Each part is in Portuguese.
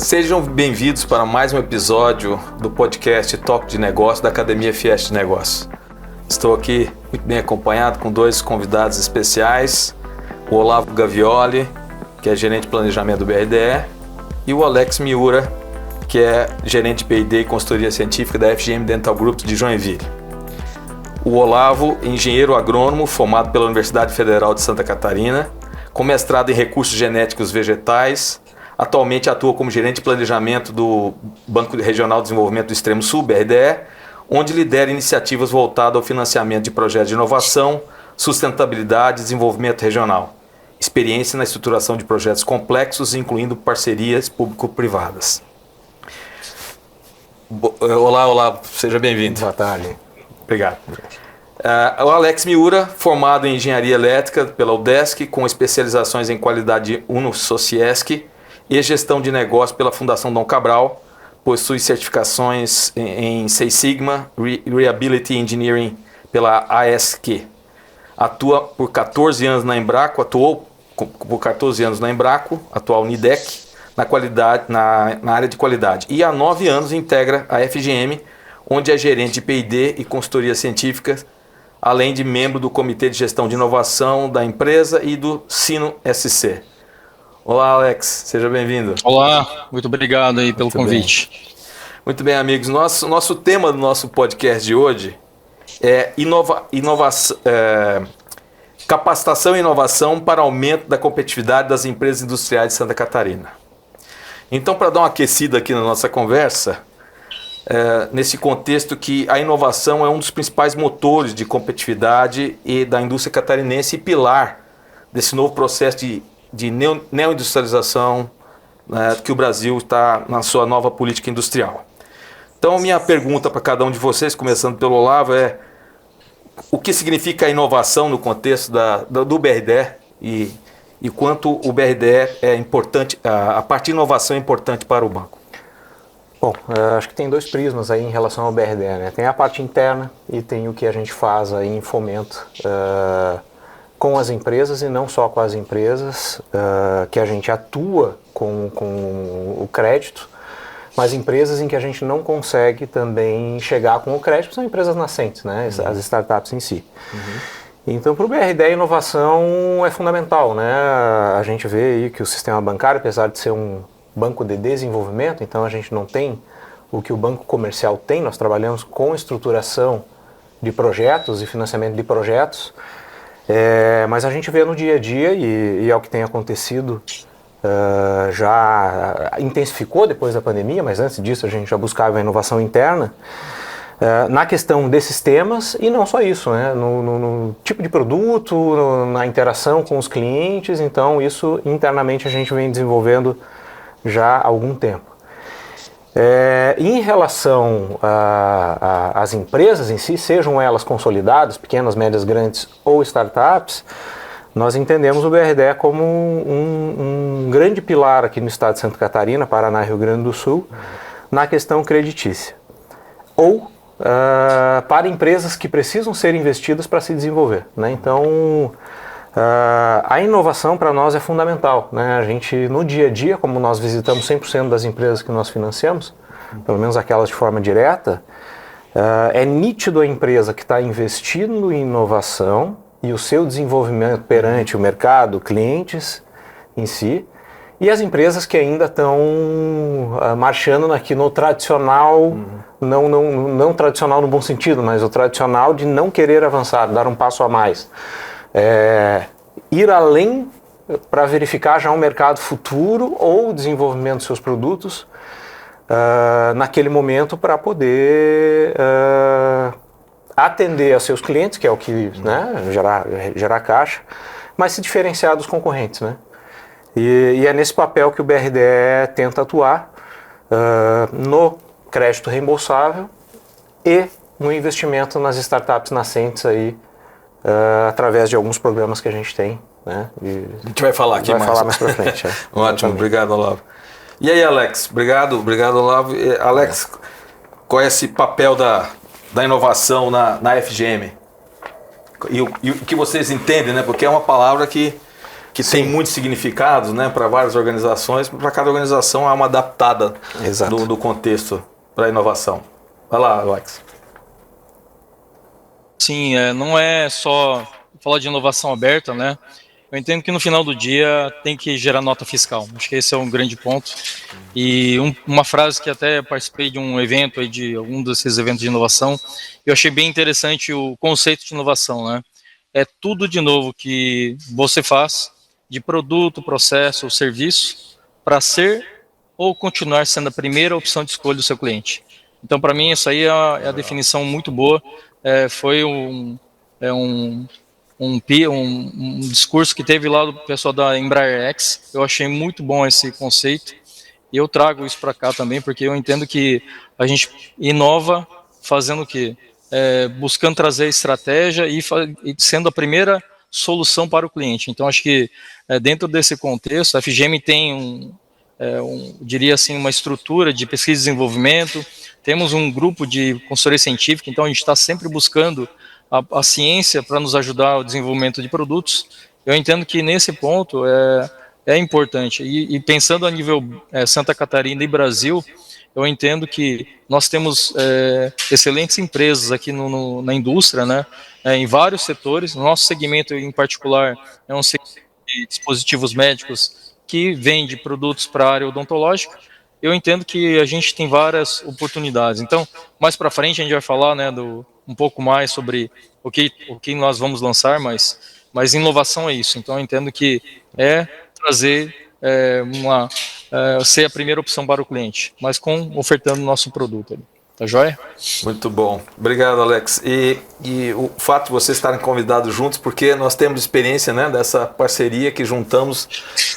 Sejam bem-vindos para mais um episódio do podcast Toque de Negócio da Academia Fieste de Negócios. Estou aqui muito bem acompanhado com dois convidados especiais, o Olavo Gavioli, que é gerente de planejamento do BRDE, e o Alex Miura, que é gerente de P&D e consultoria científica da FGM Dental Group de Joinville. O Olavo, engenheiro agrônomo formado pela Universidade Federal de Santa Catarina, com mestrado em recursos genéticos vegetais, atualmente atua como gerente de planejamento do Banco Regional de Desenvolvimento do Extremo Sul, BRDE, onde lidera iniciativas voltadas ao financiamento de projetos de inovação, sustentabilidade e desenvolvimento regional. Experiência na estruturação de projetos complexos, incluindo parcerias público-privadas. Olá, seja bem-vindo. Boa tarde. Obrigado. O Alex Miura, formado em Engenharia Elétrica pela UDESC, com especializações em qualidade Uno Sociesc e gestão de negócio pela Fundação Dom Cabral, possui certificações em Six Sigma, Reliability Engineering pela ASQ. Atua por 14 anos na Embraco, atual Nidec, na área de qualidade. E há 9 anos integra a FGM, onde é gerente de P&D e consultoria científica, além de membro do Comitê de Gestão de Inovação da empresa e do Sino SC. Olá, Alex, seja bem-vindo. Olá, muito obrigado aí pelo convite. Muito bem, amigos. Nosso tema do nosso podcast de hoje é capacitação e inovação para aumento da competitividade das empresas industriais de Santa Catarina. Então, para dar uma aquecida aqui na nossa conversa, nesse contexto que a inovação é um dos principais motores de competitividade e da indústria catarinense e pilar desse novo processo de neoindustrialização, que o Brasil está na sua nova política industrial. Então, minha pergunta para cada um de vocês, começando pelo Olavo, é o que significa a inovação no contexto do BRDE e quanto o BRDE é importante, a parte de inovação é importante para o banco? Bom, acho que tem dois prismas aí em relação ao BRDE, né? Tem a parte interna e tem o que a gente faz aí em fomento com as empresas e não só com as empresas, que a gente atua com o crédito, mas empresas em que a gente não consegue também chegar com o crédito são empresas nascentes, né? As startups em si. Então, para o BRDE, a inovação é fundamental, né? A gente vê aí que o sistema bancário, apesar de ser um banco de desenvolvimento, então a gente não tem o que o banco comercial tem, nós trabalhamos com estruturação de projetos e financiamento de projetos, mas a gente vê no dia a dia, e é o que tem acontecido, já intensificou depois da pandemia, mas antes disso a gente já buscava a inovação interna, na questão desses temas, e não só isso, né? No tipo de produto, na interação com os clientes, então isso internamente a gente vem desenvolvendo já há algum tempo. Em relação às empresas em si, sejam elas consolidadas, pequenas, médias, grandes ou startups, nós entendemos o BRDE como um grande pilar aqui no estado de Santa Catarina, Paraná e Rio Grande do Sul, na questão creditícia. Ou para empresas que precisam ser investidas para se desenvolver, né? Então, a inovação para nós é fundamental, né? A gente, no dia a dia, como nós visitamos 100% das empresas que nós financiamos, pelo menos aquelas de forma direta, é nítido a empresa que está investindo em inovação e o seu desenvolvimento perante o mercado, clientes em si, e as empresas que ainda estão marchando aqui no tradicional, não tradicional no bom sentido, mas o tradicional de não querer avançar, dar um passo a mais. Ir além para verificar já um mercado futuro ou o desenvolvimento dos seus produtos naquele momento para poder atender a seus clientes, que é o que, né, gerar caixa, mas se diferenciar dos concorrentes, né? E é nesse papel que o BRDE tenta atuar no crédito reembolsável e no investimento nas startups nascentes aí, através de alguns programas que a gente tem, né? A gente vai falar aqui mais para frente. Ótimo, obrigado, Olavo. E aí, Alex? Obrigado, Olavo. Alex, qual é esse papel da inovação na FGM? E o que vocês entendem, né? Porque é uma palavra que que tem muitos significados, né, para várias organizações. Para cada organização há uma adaptada do contexto para a inovação. Vai lá, Alex. Sim, não é só falar de inovação aberta, né? Eu entendo que no final do dia tem que gerar nota fiscal. Acho que esse é um grande ponto. E uma frase que até participei de um evento, aí, de algum desses eventos de inovação, eu achei bem interessante o conceito de inovação, né? É tudo de novo que você faz, de produto, processo ou serviço, para ser ou continuar sendo a primeira opção de escolha do seu cliente. Então, para mim, isso aí é a definição muito boa. Foi um discurso que teve lá do pessoal da Embraer X. Eu achei muito bom esse conceito e eu trago isso para cá também, porque eu entendo que a gente inova fazendo o quê? Buscando trazer estratégia e sendo a primeira solução para o cliente. Então, acho que dentro desse contexto, a FGM tem diria assim, uma estrutura de pesquisa e desenvolvimento, temos um grupo de consultoria científica, então a gente está sempre buscando a ciência para nos ajudar ao desenvolvimento de produtos. Eu entendo que nesse ponto é importante. E pensando a nível Santa Catarina e Brasil, eu entendo que nós temos excelentes empresas aqui na indústria, né, em vários setores. No nosso segmento em particular é um segmento de dispositivos médicos que vende produtos para a área odontológica. Eu entendo que a gente tem várias oportunidades. Então, mais para frente a gente vai falar, né, um pouco mais sobre o que nós vamos lançar, mas inovação é isso. Então, eu entendo que trazer ser a primeira opção para o cliente, mas ofertando o nosso produto ali. Tá joia? Muito bom. Obrigado, Alex. E o fato de vocês estarem convidados juntos, porque nós temos experiência, né, dessa parceria que juntamos,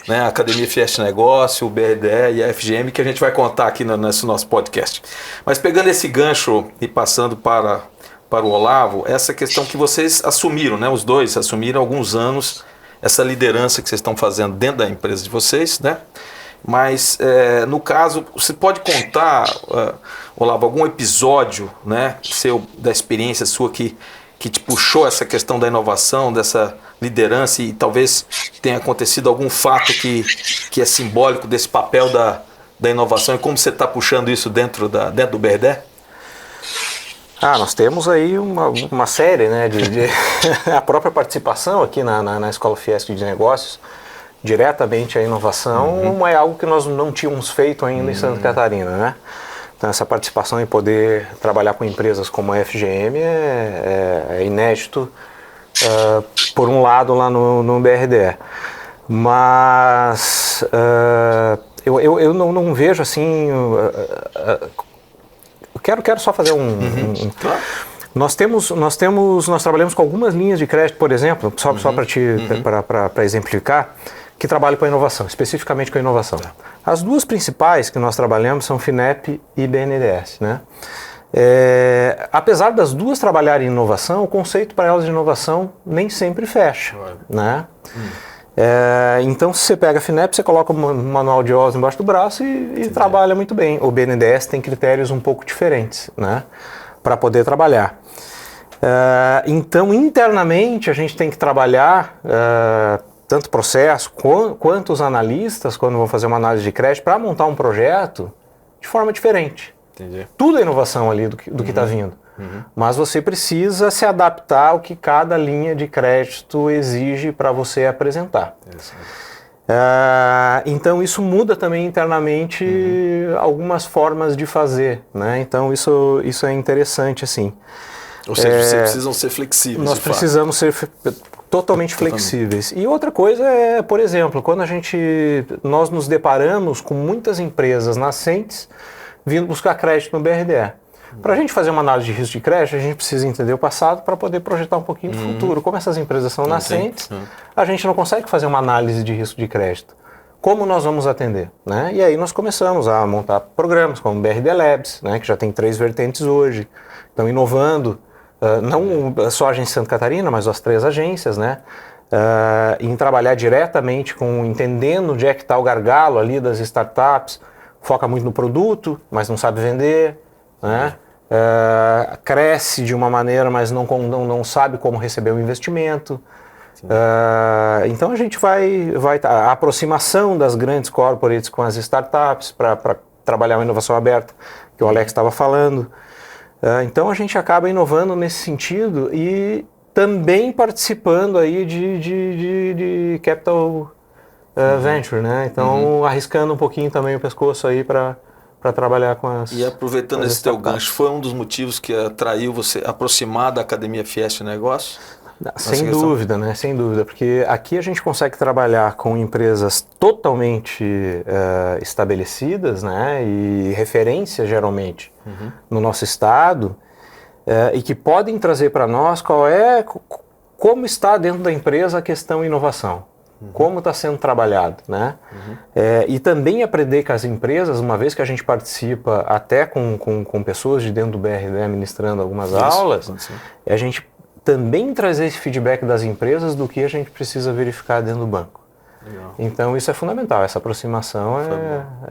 né, a Academia Fieste Negócio, o BRDE e a FGM, que a gente vai contar aqui nesse nosso podcast. Mas pegando esse gancho e passando para o Olavo, essa questão que vocês assumiram, né, os dois assumiram há alguns anos essa liderança que vocês estão fazendo dentro da empresa de vocês, né? Mas, no caso, você pode contar, Olavo, algum episódio, né, da experiência sua que te puxou essa questão da inovação, dessa liderança, e talvez tenha acontecido algum fato que é simbólico desse papel da inovação, e como você está puxando isso dentro do BRDE? Nós temos aí uma série, né, a própria participação aqui na Escola Fiesc de Negócios, diretamente a inovação, é algo que nós não tínhamos feito ainda em Santa Catarina, né? Então, essa participação em poder trabalhar com empresas como a FGM é inédito, por um lado, lá no BRDE. Mas eu não vejo assim... Eu quero só fazer Claro. Nós trabalhamos com algumas linhas de crédito, por exemplo, só para exemplificar, que trabalham com a inovação, especificamente com a inovação. As duas principais que nós trabalhamos são FINEP e BNDES, né? Apesar das duas trabalharem em inovação, o conceito para elas de inovação nem sempre fecha, né? Então, se você pega a FINEP, você coloca um manual de OS embaixo do braço e trabalha muito bem. O BNDES tem critérios um pouco diferentes, né, para poder trabalhar. Então, internamente, a gente tem que trabalhar tanto o processo quanto os analistas, quando vão fazer uma análise de crédito, para montar um projeto de forma diferente. Entendi. Tudo é inovação ali do que está vindo. Mas você precisa se adaptar ao que cada linha de crédito exige para você apresentar. Então isso muda também internamente algumas formas de fazer, né? Então isso é interessante, assim. Ou seja, vocês precisam ser flexíveis. Nós precisamos ser totalmente flexíveis. E outra coisa é, por exemplo, quando nós nos deparamos com muitas empresas nascentes vindo buscar crédito no BRDE. Para a gente fazer uma análise de risco de crédito, a gente precisa entender o passado para poder projetar um pouquinho do futuro. Como essas empresas são nascentes, a gente não consegue fazer uma análise de risco de crédito. Como nós vamos atender, né? E aí nós começamos a montar programas como o BRD Labs, né, que já tem 3 vertentes hoje. Estão inovando, não só a agência Santa Catarina, mas as 3 agências, né? Em trabalhar diretamente entendendo onde é que está o gargalo ali das startups. Foca muito no produto, mas não sabe vender, né? Cresce de uma maneira, mas não sabe como receber o investimento. Então a gente vai a aproximação das grandes corporates com as startups para trabalhar uma inovação aberta, que o Alex estava falando. Então a gente acaba inovando nesse sentido e também participando aí de capital venture, né? Então arriscando um pouquinho também o pescoço aí para trabalhar com as... E aproveitando esse teu gancho, foi um dos motivos que atraiu você aproximar da Academia Fieste Negócio? Sem dúvida, né? Sem dúvida, porque aqui a gente consegue trabalhar com empresas totalmente estabelecidas, né? E referência geralmente no nosso estado, e que podem trazer para nós como está dentro da empresa a questão inovação, como está sendo trabalhado, né? E também aprender com as empresas, uma vez que a gente participa até com pessoas de dentro do BRD ministrando algumas aulas, a gente também trazer esse feedback das empresas do que a gente precisa verificar dentro do banco. Legal. Então isso é fundamental, essa aproximação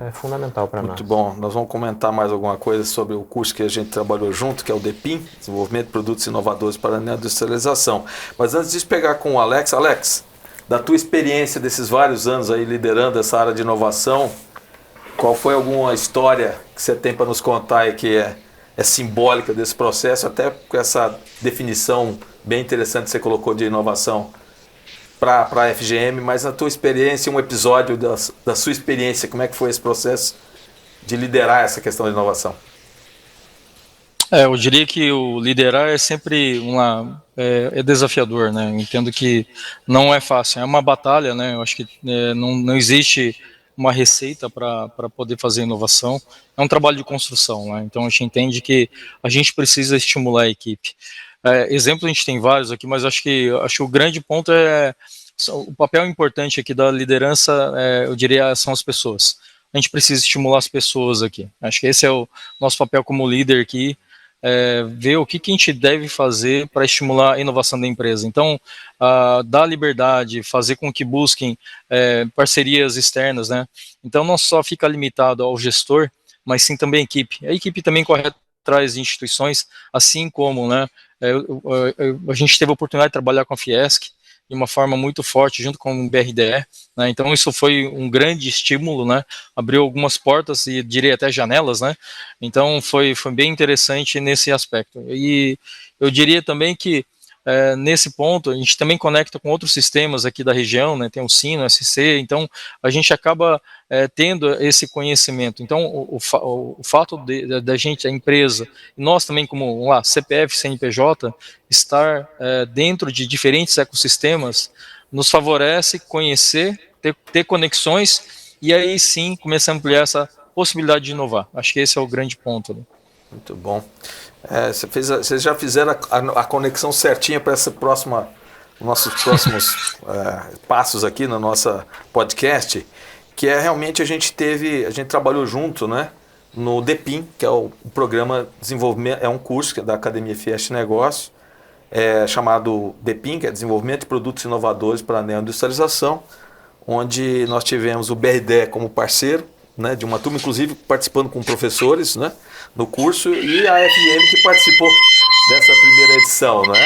é fundamental para nós. Muito bom, nós vamos comentar mais alguma coisa sobre o curso que a gente trabalhou junto, que é o DEPIN, Desenvolvimento de Produtos Inovadores para a Industrialização. Mas antes de pegar com o Alex, da tua experiência desses vários anos aí liderando essa área de inovação, qual foi alguma história que você tem para nos contar aí que é simbólica desse processo, até com essa definição bem interessante que você colocou de inovação para a FGM, mas na tua experiência, um episódio da sua experiência, como é que foi esse processo de liderar essa questão de inovação? Eu diria que o liderar é sempre é desafiador, né? Eu entendo que não é fácil, é uma batalha, né? Eu acho que não existe uma receita para poder fazer inovação, é um trabalho de construção, né? Então a gente entende que a gente precisa estimular a equipe. Exemplos a gente tem vários aqui, mas acho que o grande ponto o papel importante aqui da liderança, eu diria, são as pessoas. A gente precisa estimular as pessoas aqui. Acho que esse é o nosso papel como líder aqui, ver o que a gente deve fazer para estimular a inovação da empresa. Então, dar liberdade, fazer com que busquem parcerias externas, né? Então, não só fica limitado ao gestor, mas sim também a equipe. A equipe também corre atrás de instituições, assim como, né, a gente teve a oportunidade de trabalhar com a Fiesc de uma forma muito forte, junto com o BRDE, né? Então isso foi um grande estímulo, né? Abriu algumas portas e diria até janelas, né? Então foi bem interessante nesse aspecto. E eu diria também que nesse ponto a gente também conecta com outros sistemas aqui da região, né? Tem o Sino, o SC, então a gente acaba tendo esse conhecimento. Então o fato da gente, a empresa, e nós também como CPF, CNPJ, estar dentro de diferentes ecossistemas, nos favorece conhecer, ter conexões, e aí sim começar a ampliar essa possibilidade de inovar. Acho que esse é o grande ponto, né? Muito bom. Vocês já fizeram a conexão certinha para nossos próximos passos aqui no nosso podcast, que realmente a gente trabalhou junto, né, no DEPIN, que é o programa de desenvolvimento, é um curso que é da Academia Fieste Negócio, chamado DEPIN, que é Desenvolvimento de Produtos Inovadores para a Neoindustrialização, onde nós tivemos o BRDE como parceiro, né, de uma turma, inclusive participando com professores, né, no curso, e a FGM que participou dessa primeira edição, né?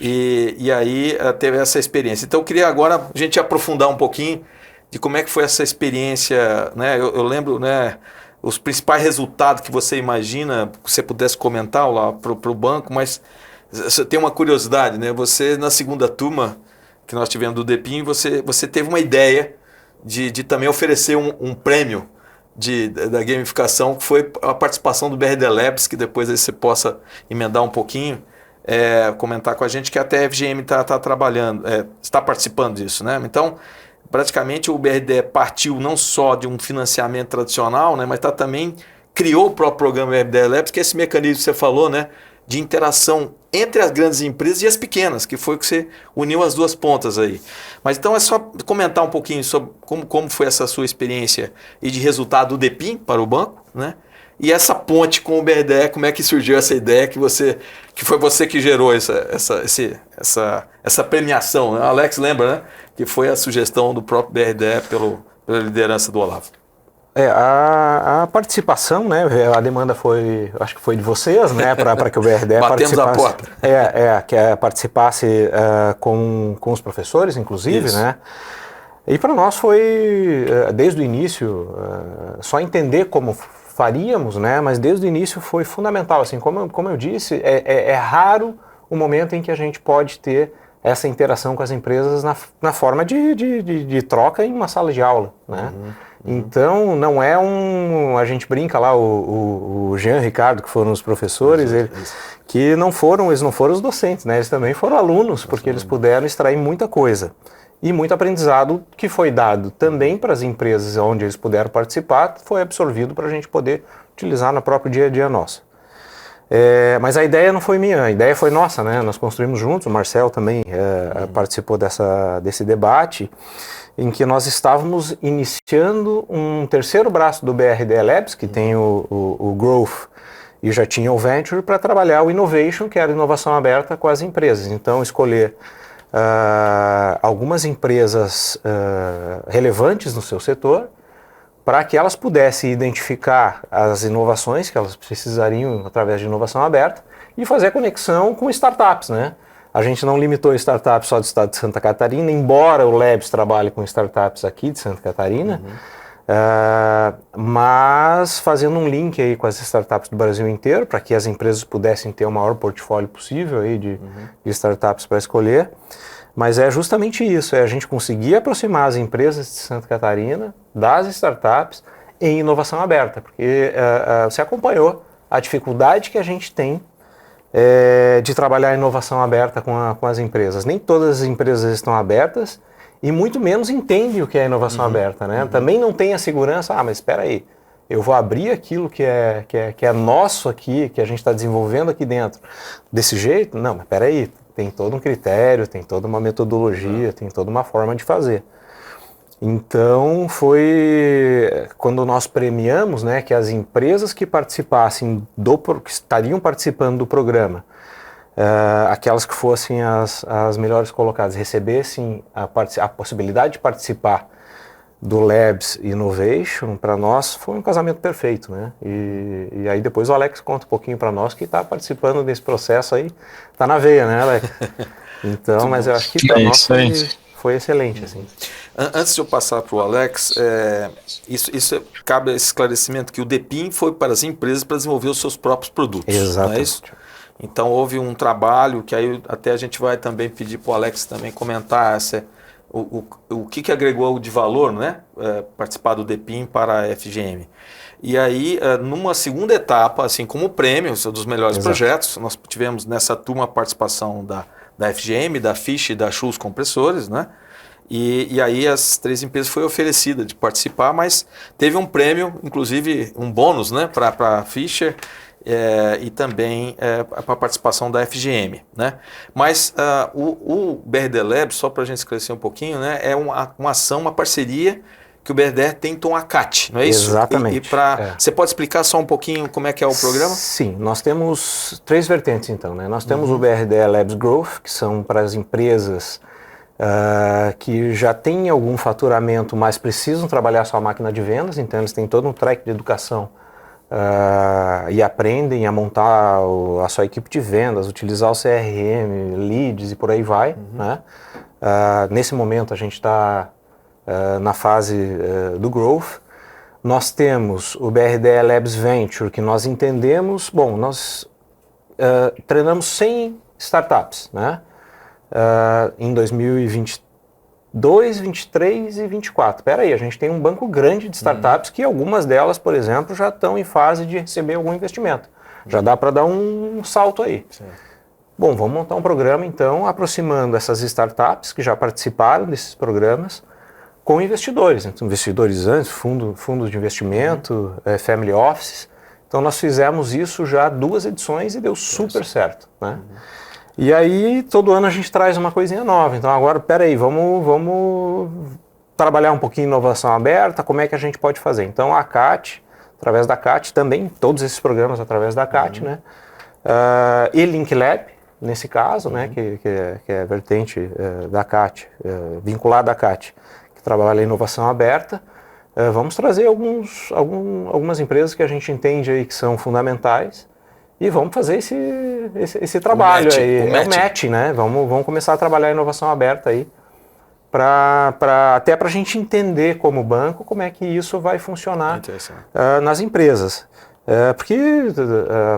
E aí teve essa experiência. Então eu queria agora a gente aprofundar um pouquinho de como é que foi essa experiência, né? Eu lembro, né, os principais resultados que você imagina, que você pudesse comentar lá para o banco, mas você tem uma curiosidade, né? Você, na segunda turma que nós tivemos do DEPIN, você teve uma ideia de também oferecer um prêmio da gamificação, que foi a participação do BRD Labs, que depois aí você possa emendar um pouquinho, comentar com a gente, que até a FGM está trabalhando, está participando disso, né? Então, praticamente o BRD partiu não só de um financiamento tradicional, né, mas também criou o próprio programa BRD Labs, que é esse mecanismo que você falou, né, de interação entre as grandes empresas e as pequenas, que foi o que você uniu as duas pontas aí. Mas então é só comentar um pouquinho sobre como foi essa sua experiência e de resultado do DEPIN para o banco, né? E essa ponte com o BRDE, como é que surgiu essa ideia que foi você que gerou essa premiação, né? Alex lembra, né? Que foi a sugestão do próprio BRDE pela liderança do Olavo. A participação, né? A demanda foi, acho que foi de vocês, né? Para que o BRDE Batemos a porta. Que participasse com os professores, inclusive, Isso. né? E para nós foi, desde o início, só entender como faríamos, né? Mas desde o início foi fundamental, assim, como eu disse, é raro o momento em que a gente pode ter essa interação com as empresas na forma de troca em uma sala de aula, né? Então, não é a gente brinca lá, o Jean e o Ricardo, que foram os professores, que eles não foram os docentes, né? Eles também foram alunos, porque eles puderam extrair muita coisa. E muito aprendizado que foi dado também para as empresas onde eles puderam participar, foi absorvido para a gente poder utilizar no próprio dia a dia nosso. Mas a ideia não foi minha, a ideia foi nossa, né? Nós construímos juntos, o Marcel também participou desse debate, em que nós estávamos iniciando um terceiro braço do BRDE Labs, que tem o Growth e já tinha o Venture, para trabalhar o Innovation, que era a inovação aberta com as empresas. Então, escolher algumas empresas relevantes no seu setor, para que elas pudessem identificar as inovações que elas precisariam através de inovação aberta e fazer a conexão com startups, né? A gente não limitou startups só do estado de Santa Catarina, embora o Labs trabalhe com startups aqui de Santa Catarina, mas fazendo um link aí com as startups do Brasil inteiro, para que as empresas pudessem ter o maior portfólio possível aí de startups para escolher. Mas é justamente isso, a gente conseguir aproximar as empresas de Santa Catarina das startups em inovação aberta, porque você acompanhou a dificuldade que a gente tem de trabalhar a inovação aberta com as empresas. Nem todas as empresas estão abertas e muito menos entendem o que é inovação aberta, né? Também não tem a segurança, mas espera aí, eu vou abrir aquilo que é nosso aqui, que a gente está desenvolvendo aqui dentro, desse jeito? Não, mas espera aí, tem todo um critério, tem toda uma metodologia, tem toda uma forma de fazer. Então, foi quando nós premiamos, né, que as empresas que participassem, que estariam participando do programa, aquelas que fossem as melhores colocadas, recebessem a possibilidade de participar do Labs Innovation, para nós foi um casamento perfeito, né? E aí depois o Alex conta um pouquinho para nós que está participando desse processo aí, está na veia, né, Alex? Então, mas eu acho que para nós foi excelente, assim. Antes de eu passar para o Alex, isso cabe esse esclarecimento que o DPIM foi para as empresas para desenvolver os seus próprios produtos. Exatamente. Não é isso? Então houve um trabalho que aí até a gente vai também pedir para o Alex também comentar o que agregou de valor, né? Participar do DPIM para a FGM. E aí, numa segunda etapa, assim como o prêmio, dos melhores projetos, nós tivemos nessa turma a participação da FGM, da Fish e da Schulz Compressores, né? E aí as três empresas foi oferecida de participar, mas teve um prêmio, inclusive um bônus, né, para a Fischer e também para a participação da FGM, né? Mas o BRD Lab, só para a gente esclarecer um pouquinho, né, é uma ação, uma parceria que o BRD tem com a CAT, não é isso? Exatamente. Você pode explicar só um pouquinho como é que é o programa? Sim, nós temos três vertentes então, né? Nós temos o BRD Labs Growth, que são para as empresas que já têm algum faturamento, mas precisam trabalhar sua máquina de vendas, então eles têm todo um track de educação e aprendem a montar a sua equipe de vendas, utilizar o CRM, leads e por aí vai, né? Nesse momento a gente está na fase do Growth. Nós temos o BRD Labs Venture, que nós entendemos, nós treinamos 100 startups, né? Em 2022, 23 e 24. Espera aí, a gente tem um banco grande de startups que algumas delas, por exemplo, já estão em fase de receber algum investimento. Já dá para dar um salto aí. Certo. Bom, vamos montar um programa então, aproximando essas startups que já participaram desses programas com investidores. Então, investidores antes, fundos de investimento, family offices. Então nós fizemos isso já 2 edições e deu super certo, né? E aí, todo ano a gente traz uma coisinha nova. Então, agora, peraí, vamos trabalhar um pouquinho em inovação aberta, como é que a gente pode fazer? Então, a CAT, através da CAT, também, todos esses programas através da CAT, né? E Link Lab, nesse caso, né? Que é a vertente da CAT, vinculada à CAT, que trabalha em inovação aberta. vamos trazer algumas empresas que a gente entende aí que são fundamentais e vamos fazer esse trabalho aí. É o match, né? Vamos começar a trabalhar a inovação aberta aí, até para a gente entender como banco como é que isso vai funcionar nas empresas. Porque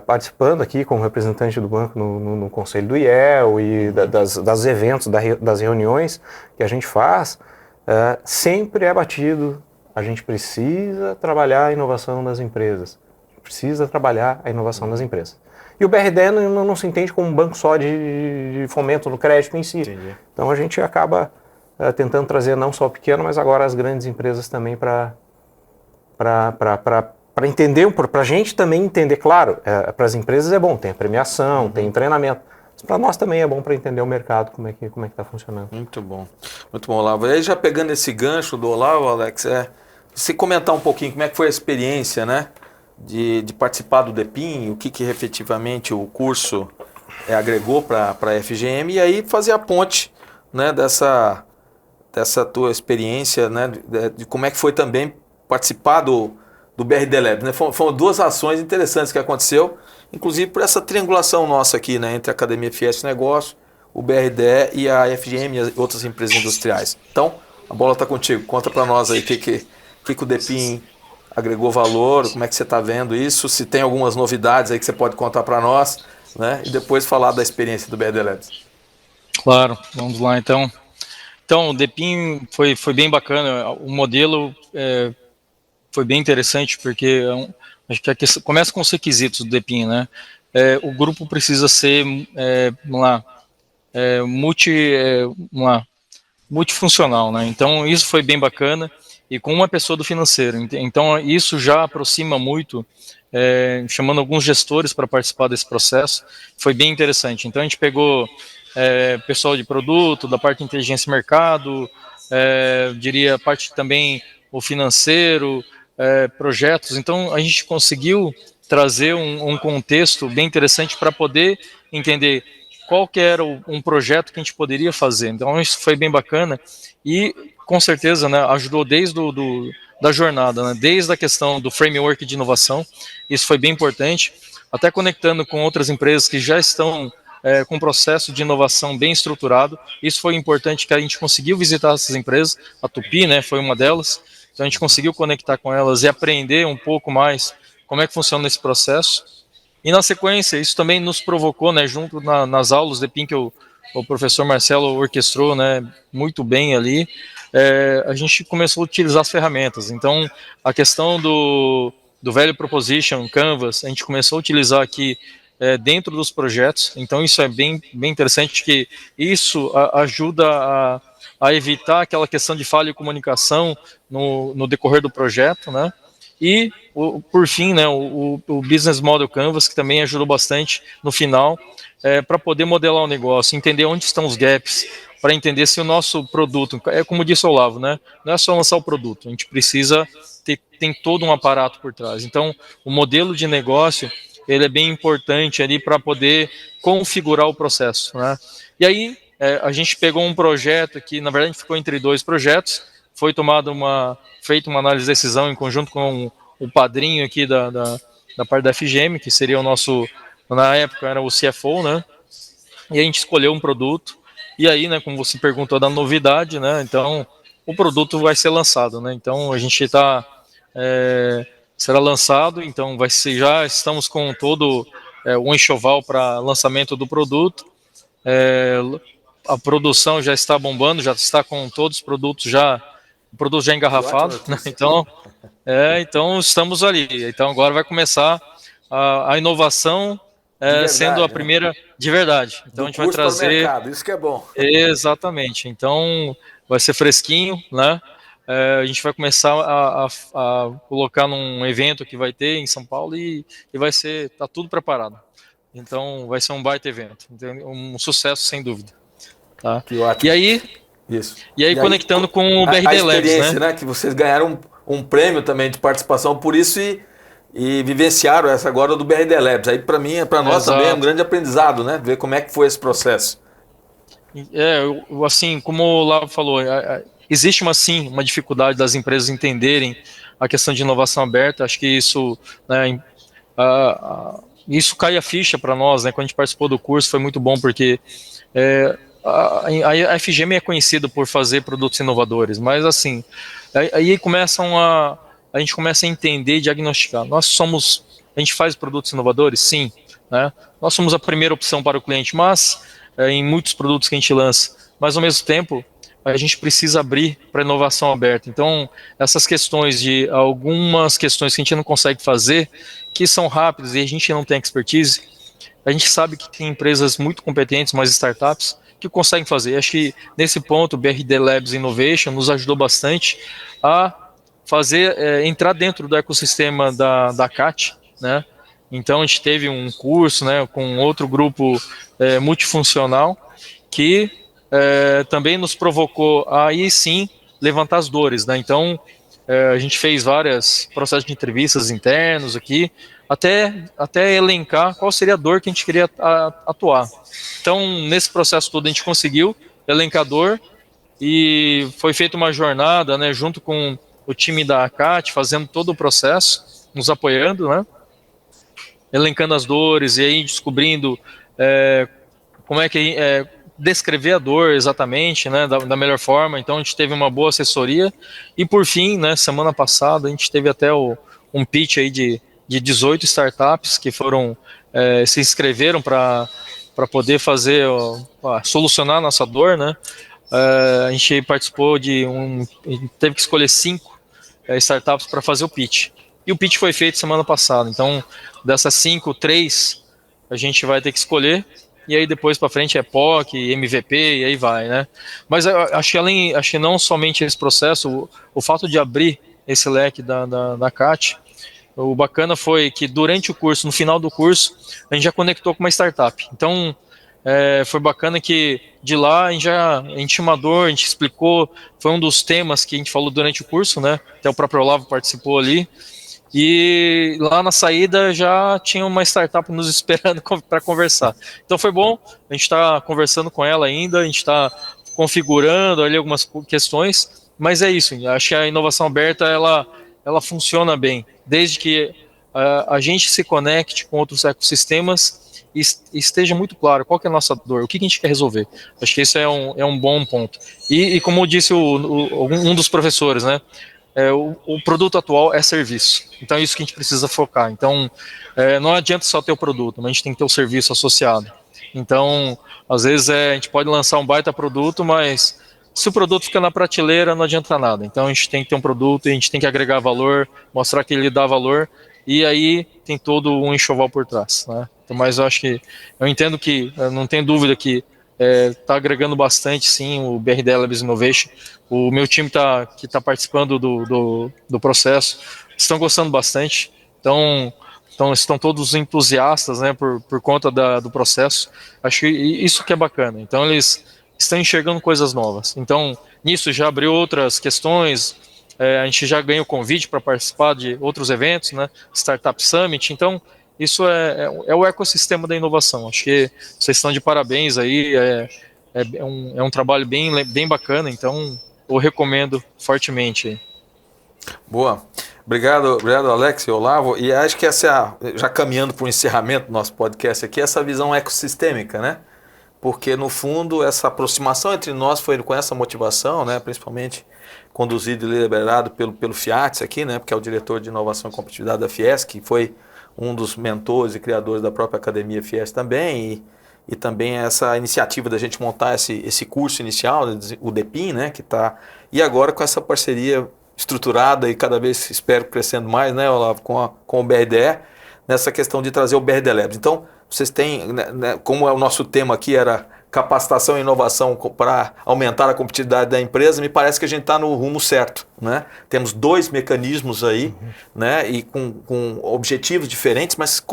participando aqui como representante do banco no conselho do IEL e das eventos, das reuniões que a gente faz, sempre é batido, a gente precisa trabalhar a inovação das empresas. Precisa trabalhar a inovação das empresas. E o BRD não se entende como um banco só de fomento no crédito em si. Entendi. Então a gente acaba tentando trazer não só o pequeno, mas agora as grandes empresas também para entender, para a gente também entender, claro, para as empresas é bom, tem a premiação, tem treinamento, mas para nós também é bom para entender o mercado, como é que está funcionando. Muito bom, Olavo. E aí já pegando esse gancho do Olavo, Alex, você comentar um pouquinho como é que foi a experiência, né, de participar do DEPIN, o que efetivamente o curso agregou para a FGM, e aí fazer a ponte, né, dessa tua experiência, né, de como é que foi também participar do BRD Labs, né? Foram duas ações interessantes que aconteceu, inclusive por essa triangulação nossa aqui, né, entre a Academia Fieste Negócio, o BRD e a FGM e outras empresas industriais. Então, a bola está contigo. Conta para nós aí o que o DEPIN agregou valor, como é que você está vendo isso, se tem algumas novidades aí que você pode contar para nós, né, e depois falar da experiência do BRD Labs. Claro, vamos lá então. Então, o DEPIN foi bem bacana, o modelo foi bem interessante, porque acho que começa com os requisitos do DEPIN, né? O grupo precisa ser, multifuncional, né? Então, isso foi bem bacana, e com uma pessoa do financeiro. Então, isso já aproxima muito, chamando alguns gestores para participar desse processo, foi bem interessante. Então, a gente pegou pessoal de produto, da parte de inteligência de mercado, diria a parte também o financeiro, projetos. Então a gente conseguiu trazer um contexto bem interessante para poder entender qual que era um projeto que a gente poderia fazer. Então isso foi bem bacana e com certeza, né, ajudou desde da jornada, né, desde a questão do framework de inovação. Isso foi bem importante, até conectando com outras empresas que já estão com um processo de inovação bem estruturado. Isso foi importante, que a gente conseguiu visitar essas empresas. A Tupi, né, foi uma delas. Então a gente conseguiu conectar com elas e aprender um pouco mais como é que funciona esse processo. E na sequência, isso também nos provocou, né, junto nas aulas de DEPIN que o professor Marcelo orquestrou, né, muito bem ali, a gente começou a utilizar as ferramentas. Então a questão do Value Proposition, Canvas, a gente começou a utilizar aqui dentro dos projetos. Então isso é bem interessante, que isso ajuda a evitar aquela questão de falha de comunicação no decorrer do projeto, né? E por fim, né, o Business Model Canvas, que também ajudou bastante no final, para poder modelar o negócio, entender onde estão os gaps, para entender se o nosso produto, como disse o Olavo, né, não é só lançar o produto, a gente precisa tem todo um aparato por trás. Então o modelo de negócio, ele é bem importante ali para poder configurar o processo, né? E aí a gente pegou um projeto que, na verdade, ficou entre dois projetos, foi feita uma análise de decisão em conjunto com o padrinho aqui da parte da FGM, que seria o nosso, na época era o CFO, né? E a gente escolheu um produto, e aí, né, como você perguntou da novidade, né, então o produto vai ser lançado, né? Então a gente será lançado, então já estamos com todo um enxoval para lançamento do produto. A produção já está bombando, já está com todos os produtos o produto já engarrafado, né? Então estamos ali. Então agora vai começar a inovação verdade, sendo a primeira, né? De verdade. Então a gente vai trazer para o mercado, isso que é bom. Exatamente. Então vai ser fresquinho, né? A gente vai começar a colocar num evento que vai ter em São Paulo e tá tudo preparado. Então vai ser um baita evento, um sucesso sem dúvida. Tá? Que ótimo. E aí conectando com o BRD Labs, né? A experiência, né? Que vocês ganharam um prêmio também de participação por isso e vivenciaram essa agora do BRD Labs. Aí para nós também é um grande aprendizado, né? Ver como é que foi esse processo. Assim, como o Lavo falou, existe uma dificuldade das empresas entenderem a questão de inovação aberta. Acho que isso, né, isso cai a ficha para nós, né? Quando a gente participou do curso foi muito bom, porque a FGM é conhecida por fazer produtos inovadores, mas assim, aí a gente começa a entender e diagnosticar. A gente faz produtos inovadores? Sim, né? Nós somos a primeira opção para o cliente, mas em muitos produtos que a gente lança, mas ao mesmo tempo a gente precisa abrir para inovação aberta. Então, algumas questões que a gente não consegue fazer, que são rápidas e a gente não tem expertise, a gente sabe que tem empresas muito competentes, mais startups, que conseguem fazer. Acho que nesse ponto o BRD Labs Innovation nos ajudou bastante a entrar dentro do ecossistema da CAT, né? Então a gente teve um curso, né, com outro grupo multifuncional que também nos provocou a aí sim levantar as dores, né? Então a gente fez vários processos de entrevistas internos aqui, até elencar qual seria a dor que a gente queria atuar. Então nesse processo todo a gente conseguiu elencar a dor e foi feita uma jornada, né, junto com o time da ACAT, fazendo todo o processo, nos apoiando, né, elencando as dores e aí descobrindo como é que descrever a dor exatamente, né, da melhor forma. Então a gente teve uma boa assessoria e por fim, né, semana passada a gente teve até um pitch aí de 18 startups que se inscreveram para poder solucionar a nossa dor, né. A gente participou teve que escolher 5 startups para fazer o pitch. E o pitch foi feito semana passada. Então, dessas 5, 3 a gente vai ter que escolher. E aí depois para frente é POC, MVP e aí vai, né? Mas acho que não somente esse processo, o fato de abrir esse leque da CAT, o bacana foi que durante o curso, no final do curso, a gente já conectou com uma startup. Então, foi bacana que de lá a gente tinha uma dor, a gente explicou, foi um dos temas que a gente falou durante o curso, né? Até o próprio Olavo participou ali. E lá na saída já tinha uma startup nos esperando para conversar. Então foi bom, a gente está conversando com ela ainda, a gente está configurando ali algumas questões, mas é isso, acho que a inovação aberta ela funciona bem, desde que a gente se conecte com outros ecossistemas e esteja muito claro qual que é a nossa dor, o que a gente quer resolver. Acho que esse é um bom ponto. E como disse um dos professores, né? O produto atual é serviço, então é isso que a gente precisa focar. Então não adianta só ter o produto, mas a gente tem que ter o serviço associado. Então às vezes a gente pode lançar um baita produto, mas se o produto fica na prateleira não adianta nada. Então a gente tem que ter um produto, a gente tem que agregar valor, mostrar que ele dá valor, e aí tem todo um enxoval por trás, né? Então, mas eu entendo que, não tenho dúvida que está agregando bastante, sim, o BRD Labs Innovation. O meu time que está participando do processo estão gostando bastante. Então estão todos entusiastas, né, por conta do processo. Acho que isso que é bacana. Então eles estão enxergando coisas novas. Então nisso já abriu outras questões. A gente já ganhou convite para participar de outros eventos, né, Startup Summit. Então isso é o ecossistema da inovação. Acho que vocês estão de parabéns aí. É um trabalho bem bacana. Então eu recomendo fortemente. Boa. Obrigado, Alex e Olavo. E acho que já caminhando para o encerramento do nosso podcast aqui, essa visão ecossistêmica, né? Porque, no fundo, essa aproximação entre nós foi com essa motivação, né? Principalmente conduzido e liderado pelo Fiat aqui, né? Porque é o diretor de inovação e competitividade da Fiesc, que foi um dos mentores e criadores da própria Academia Fiesc também, e também essa iniciativa da gente montar esse curso inicial, o DEPIN, né? E agora com essa parceria estruturada e cada vez, espero, crescendo mais, né, Olavo, com o BRDE, nessa questão de trazer o BRD Labs. Então, vocês têm, né, como o nosso tema aqui era capacitação e inovação para aumentar a competitividade da empresa, me parece que a gente está no rumo certo, né? Temos 2 mecanismos aí, né, e com objetivos diferentes, mas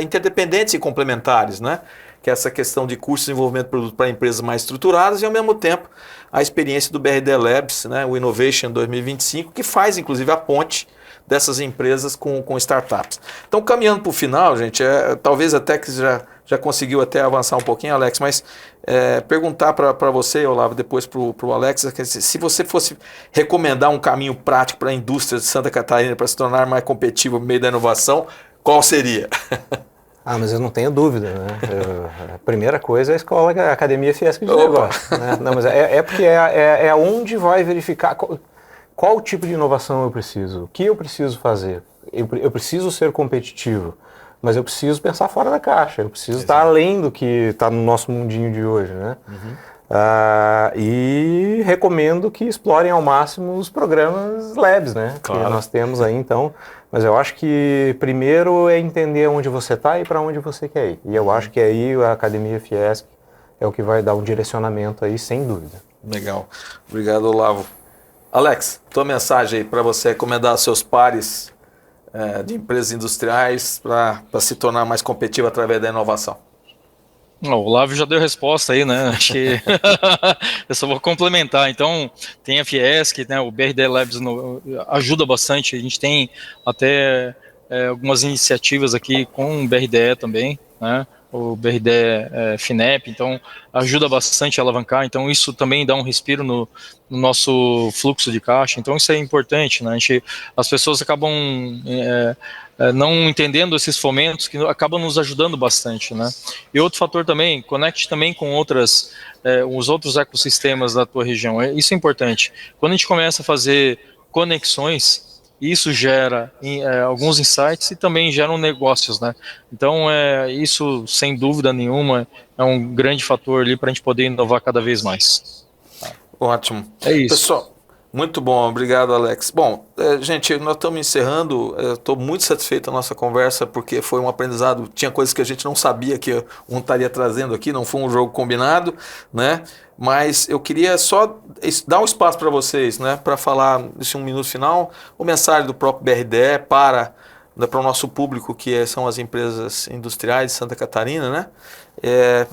interdependentes e complementares, né? Que é essa questão de curso de desenvolvimento de produto para empresas mais estruturadas e, ao mesmo tempo, a experiência do BRD Labs, né, o Innovation 2025, que faz, inclusive, a ponte dessas empresas com startups. Então, caminhando para o final, gente, talvez até que já já conseguiu até avançar um pouquinho, Alex, mas perguntar para você, Olavo, depois para o Alex, se você fosse recomendar um caminho prático para a indústria de Santa Catarina para se tornar mais competitiva no meio da inovação, qual seria? Mas eu não tenho dúvida, né? A primeira coisa é a escola, a Academia Fiesc de Negócios. Né? Não, mas porque é onde vai verificar qual tipo de inovação eu preciso, o que eu preciso fazer. Eu preciso ser competitivo, mas eu preciso pensar fora da caixa, eu preciso estar além do que está no nosso mundinho de hoje, né? E recomendo que explorem ao máximo os programas Labs, né? Claro. Que nós temos aí, então. Mas eu acho que primeiro é entender onde você está e para onde você quer ir. E eu acho que aí a Academia Fiesc é o que vai dar um direcionamento aí, sem dúvida. Legal. Obrigado, Olavo. Alex, tua mensagem aí para você recomendar aos seus pares de empresas industriais para se tornar mais competitivo através da inovação. O Olavo já deu resposta aí, né? Acho que eu só vou complementar. Então, tem a Fiesc, né? O BRD Labs ajuda bastante. A gente tem até algumas iniciativas aqui com o BRDE também, né? O BRDE FINEP, então ajuda bastante a alavancar. Então, isso também dá um respiro no nosso fluxo de caixa. Então, isso é importante, né? As pessoas acabam não entendendo esses fomentos que acabam nos ajudando bastante, né? E outro fator também, conecte também com os outros ecossistemas da tua região. Isso é importante. Quando a gente começa a fazer conexões, isso gera alguns insights e também geram negócios, né? Então, isso, sem dúvida nenhuma, é um grande fator ali para a gente poder inovar cada vez mais. Ótimo. É isso. Pessoal, muito bom, obrigado, Alex. Bom, gente, nós estamos encerrando. Estou muito satisfeito da nossa conversa, porque foi um aprendizado. Tinha coisas que a gente não sabia que um estaria trazendo aqui, não foi um jogo combinado, né? Mas eu queria só dar um espaço para vocês, né? Para falar, nesse um minuto final, o mensagem do próprio BRDE para o nosso público, que são as empresas industriais de Santa Catarina, né?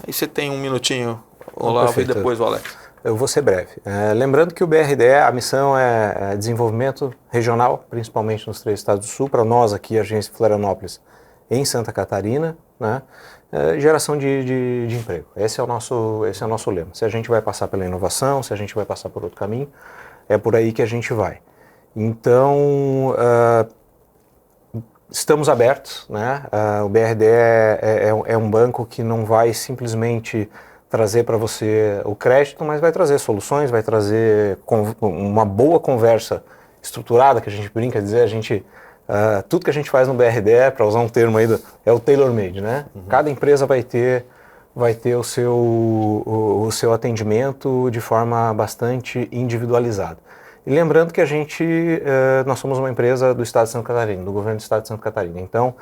E você tem um minutinho, Olavo, e depois o Alex. Eu vou ser breve. Lembrando que o BRDE, a missão é desenvolvimento regional, principalmente nos 3 estados do Sul, para nós aqui, Agência Florianópolis, em Santa Catarina, né? Geração de emprego. Esse é o nosso lema. Se a gente vai passar pela inovação, se a gente vai passar por outro caminho, é por aí que a gente vai. Então, estamos abertos, né? O BRDE é um banco que não vai simplesmente trazer para você o crédito, mas vai trazer soluções, vai trazer uma boa conversa estruturada, que a gente brinca dizer, tudo que a gente faz no BRDE, para usar um termo aí, é o tailor-made, né? Cada empresa vai ter o seu atendimento de forma bastante individualizada. E lembrando que nós somos uma empresa do Estado de Santa Catarina, do governo do Estado de Santa Catarina. Então,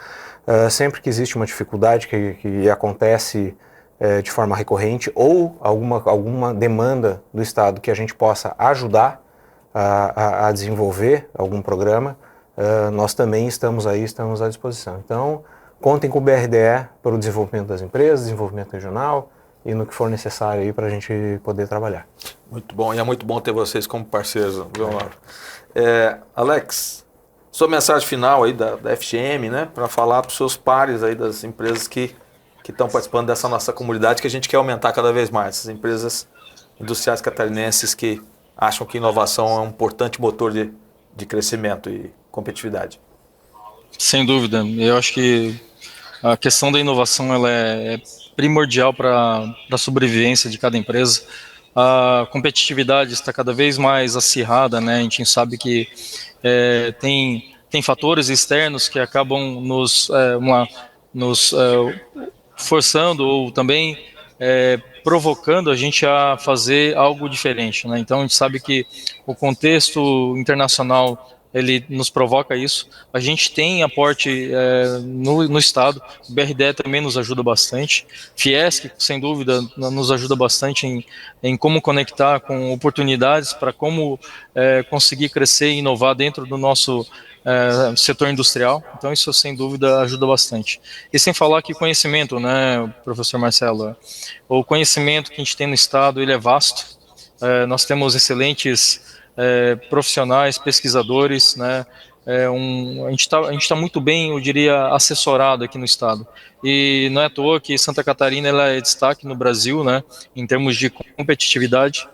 sempre que existe uma dificuldade que acontece de forma recorrente ou alguma demanda do Estado que a gente possa ajudar a desenvolver algum programa, nós também estamos à disposição. Então, contem com o BRDE para o desenvolvimento das empresas, desenvolvimento regional e no que for necessário aí para a gente poder trabalhar. Muito bom, e é muito bom ter vocês como parceiros, viu, Olavo? Alex, sua mensagem final aí da FGM, né, para falar para os seus pares aí das empresas que estão participando dessa nossa comunidade, que a gente quer aumentar cada vez mais. Essas empresas industriais catarinenses que acham que inovação é um importante motor de crescimento e competitividade. Sem dúvida. Eu acho que a questão da inovação ela é primordial para a sobrevivência de cada empresa. A competitividade está cada vez mais acirrada, né? A gente sabe que tem fatores externos que acabam nos forçando ou também provocando a gente a fazer algo diferente, né? Então a gente sabe que o contexto internacional ele nos provoca isso. A gente tem aporte no Estado, o BRDE também nos ajuda bastante, Fiesc, sem dúvida, nos ajuda bastante em como conectar com oportunidades para como conseguir crescer e inovar dentro do nosso setor industrial. Então isso, sem dúvida, ajuda bastante. E sem falar que conhecimento, né, professor Marcelo, o conhecimento que a gente tem no Estado, ele é vasto. Nós temos excelentes profissionais, pesquisadores, né? a gente tá muito bem, eu diria, assessorado aqui no estado. E não é à toa que Santa Catarina ela é destaque no Brasil, né, em termos de competitividade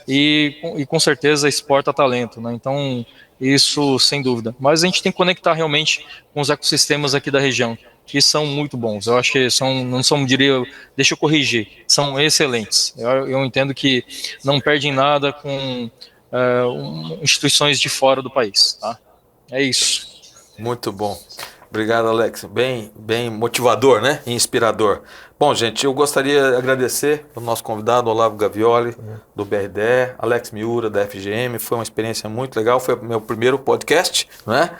e com certeza exporta talento, né? Então, isso sem dúvida. Mas a gente tem que conectar realmente com os ecossistemas aqui da região, que são muito bons. Eu acho que não são, diria, deixa eu corrigir, são excelentes. Eu entendo que não perdem nada com instituições de fora do país, tá? É isso. Muito bom. Obrigado, Alex. Bem motivador, né? E inspirador. Bom, gente, eu gostaria de agradecer ao nosso convidado, Olavo Gavioli, do BRDE, Alex Miura, da FGM. Foi uma experiência muito legal. Foi o meu primeiro podcast, né?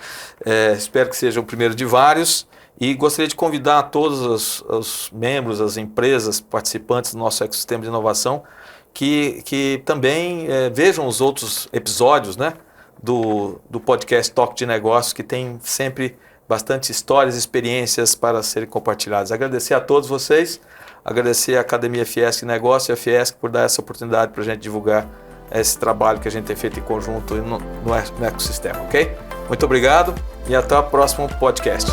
Espero que seja o primeiro de vários. E gostaria de convidar todos os membros, as empresas participantes do nosso ecossistema de inovação que também vejam os outros episódios, né? Do podcast Toque de Negócios, que tem sempre bastante histórias e experiências para serem compartilhadas. Agradecer a todos vocês, agradecer à Academia Fiesc Negócio e a Fiesc por dar essa oportunidade para a gente divulgar esse trabalho que a gente tem feito em conjunto no ecossistema, ok? Muito obrigado e até o próximo podcast.